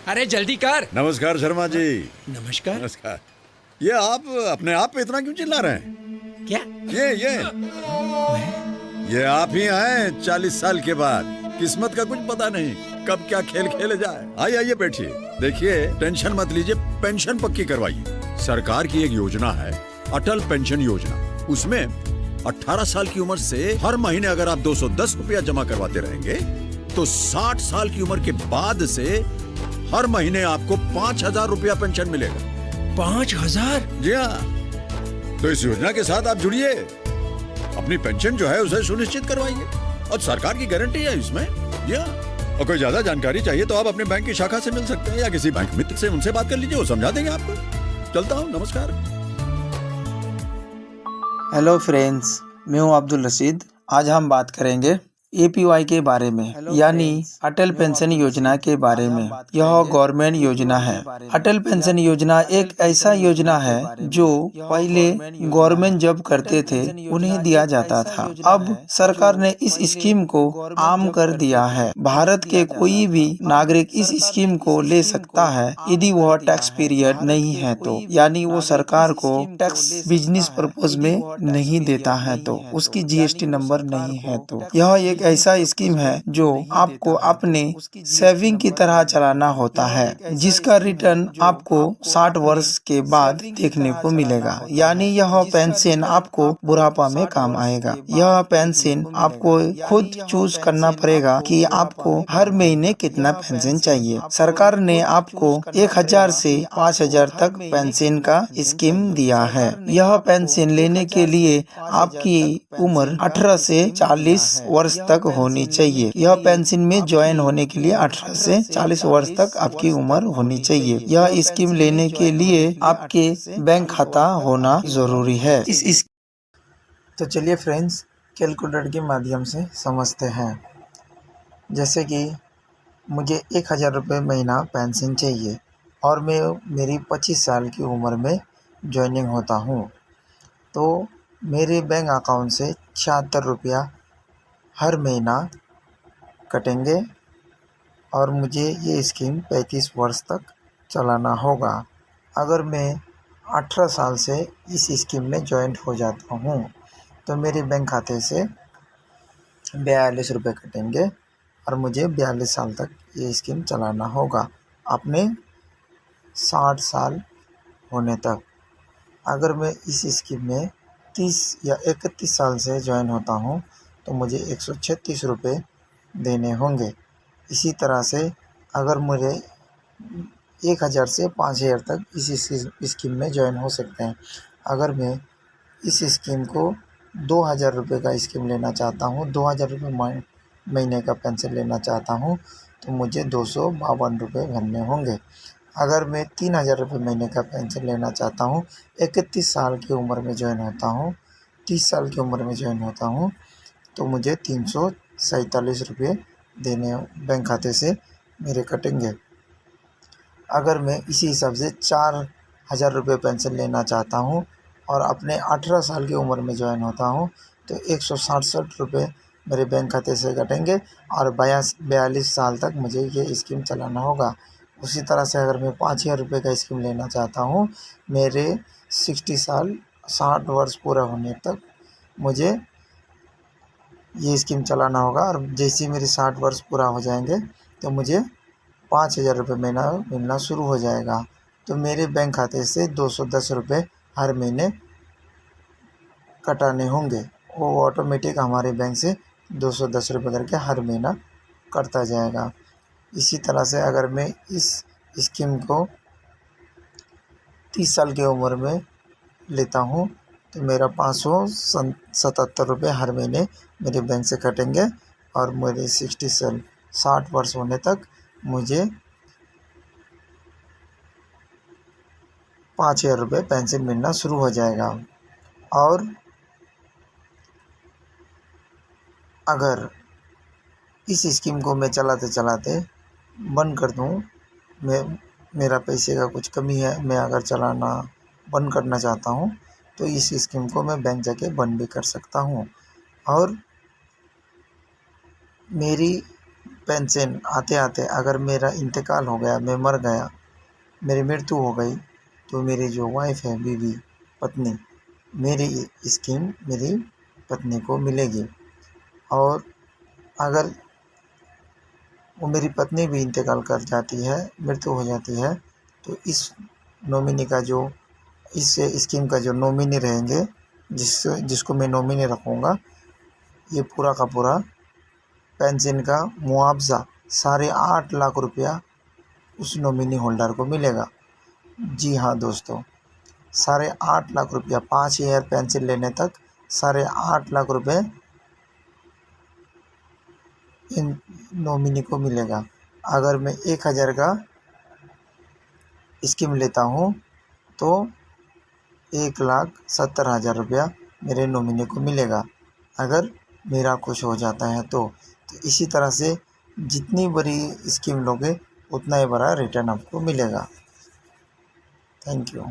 अरे जल्दी कर। नमस्कार शर्मा जी। नमस्कार। नमस्कार। ये आप अपने आप पे इतना क्यों चिल्ला रहे हैं? क्या? ये मैं? ये आप ही हैं 40 साल के बाद। किस्मत का कुछ पता नहीं कब क्या खेल खेले जाए। आइए आइए बैठिए। देखिए टेंशन मत लीजिए, पेंशन पक्की करवाइए। सरकार की एक योजना है अटल पेंशन योजना। उसमें 18 साल की उम्र से हर महीने अगर आप 210 रुपया जमा करवाते रहेंगे तो 60 साल की उम्र के बाद से हर महीने आपको 5,000 रुपया पेंशन मिलेगा। 5,000? जी हाँ। तो इस योजना के साथ आप जुड़िए, अपनी पेंशन जो है उसे सुनिश्चित करवाइए और सरकार की गारंटी है इसमें। जी हाँ। और कोई ज्यादा जानकारी चाहिए तो आप अपने बैंक की शाखा से मिल सकते हैं या किसी बैंक मित्र से उनसे बात कर लीजिए, वो समझा देंगे आपको। चलता हूँ, नमस्कार। हेलो फ्रेंड्स, मैं हूं अब्दुल रशीद। आज हम बात करेंगे एपीवाई के बारे में, यानी अटल पेंशन योजना के बारे में। यह गवर्नमेंट योजना है। अटल पेंशन योजना एक ऐसा योजना है जो पहले गवर्नमेंट जॉब करते थे उन्हें दिया जाता था। अब सरकार ने इस स्कीम को आम कर दिया है। भारत के कोई भी नागरिक इस स्कीम को ले सकता है यदि वह टैक्स पीरियड नहीं है तो, यानी वो सरकार को टैक्स बिजनेस पर्पज में नहीं देता है तो, उसकी जीएसटी नंबर नहीं है तो। यह एक ऐसा स्कीम है जो आपको अपने सेविंग की तरह चलाना होता है, जिसका रिटर्न आपको 60 वर्ष के बाद देखने को मिलेगा। यानी यह पेंशन आपको बुढ़ापा में काम आएगा। यह पेंशन आपको खुद चूज करना पड़ेगा कि आपको हर महीने कितना पेंशन चाहिए। सरकार ने आपको 1,000 से 5,000 तक पेंशन का स्कीम दिया है। यह पेंशन लेने के लिए आपकी उम्र 18 से 40 वर्ष तक होनी चाहिए। यह पेंशन में ज्वाइन होने के लिए 18 से 40 वर्ष तक आपकी उम्र होनी चाहिए। यह स्कीम लेने के लिए आपके बैंक खाता होना जरूरी है। तो चलिए फ्रेंड्स, कैलकुलेटर के माध्यम से समझते हैं। जैसे कि मुझे 1,000 रुपये महीना पेंशन चाहिए और मैं मेरी 25 साल की उम्र में ज्वाइनिंग होता हूँ, तो मेरे बैंक अकाउंट से 76 रुपया हर महीना कटेंगे और मुझे ये स्कीम 35 वर्ष तक चलाना होगा। अगर मैं 18 साल से इस स्कीम में जॉइंट हो जाता हूँ तो मेरे बैंक खाते से 42 रुपये कटेंगे और मुझे 42 साल तक ये स्कीम चलाना होगा, अपने 60 साल होने तक। अगर मैं इस स्कीम में 30 या 31 साल से ज्वाइन होता हूँ तो मुझे 136 रुपये देने होंगे। इसी तरह से अगर मुझे 1,000 से 5,000 तक इस स्कीम में ज्वाइन हो सकते हैं। अगर मैं इस स्कीम को 2,000 रुपये का स्कीम लेना चाहता हूँ, 2,000 रुपये महीने का पेंशन लेना चाहता हूँ तो मुझे 252 रुपये भरने होंगे। अगर मैं 3,000 रुपये महीने का पेंशन लेना चाहता हूँ, 31 साल की उम्र में ज्वाइन होता हूँ, 30 साल की उम्र में ज्वाइन होता हूँ तो मुझे 347 रुपये देने बैंक खाते से मेरे कटेंगे। अगर मैं इसी हिसाब से 4,000 रुपये पेंशन लेना चाहता हूँ और अपने 18 साल की उम्र में ज्वाइन होता हूँ तो 167 रुपये मेरे बैंक खाते से कटेंगे और 42 साल तक मुझे ये स्कीम चलाना होगा। उसी तरह से अगर मैं 5,000 रुपये का स्कीम लेना चाहता हूँ, मेरे 60 वर्ष पूरा होने तक मुझे ये स्कीम चलाना होगा और जैसे ही मेरे 60 वर्ष पूरा हो जाएंगे तो मुझे 5,000 रुपये महीना मिलना शुरू हो जाएगा। तो मेरे बैंक खाते से 210 रुपये हर महीने कटाने होंगे। वो ऑटोमेटिक हमारे बैंक से 210 रुपये करके हर महीना कटता जाएगा। इसी तरह से अगर मैं इस स्कीम को 30 साल की उम्र में लेता हूँ तो मेरा 577 रुपये हर महीने मेरे बैंक से कटेंगे और मेरे 60 वर्ष होने तक मुझे 5,000 रुपये पेंशन मिलना शुरू हो जाएगा। और अगर इस स्कीम को मैं चलाते चलाते बंद कर दूँ, मेरा पैसे का कुछ कमी है, मैं अगर चलाना बंद करना चाहता हूँ तो इस स्कीम को मैं बैंक जाके बंद भी कर सकता हूँ और मेरी पेंशन आते आते अगर मेरा इंतकाल हो गया, मैं मर गया, मेरी मृत्यु हो गई, तो मेरी जो वाइफ है, बीवी, पत्नी, मेरी स्कीम मेरी पत्नी को मिलेगी। और अगर वो मेरी पत्नी भी इंतकाल कर जाती है, मृत्यु हो जाती है, तो इस नॉमिनी का जो इस स्कीम का जो नॉमिनी रहेंगे, जिसको मैं नॉमिनी रखूँगा, ये पूरा का पूरा पेंशन का मुआवजा 8.5 लाख रुपया उस नॉमिनी होल्डर को मिलेगा। जी हाँ दोस्तों, 8.5 लाख रुपया, 5 ईयर पेंशन लेने तक 8.5 लाख रुपये इन नॉमिनी को मिलेगा। अगर मैं 1000 का स्कीम लेता हूँ तो 1,70,000 रुपया मेरे नॉमिनी को मिलेगा, अगर मेरा कुछ हो जाता है तो इसी तरह से जितनी बड़ी स्कीम लोगे उतना ही बड़ा रिटर्न आपको मिलेगा। Thank you.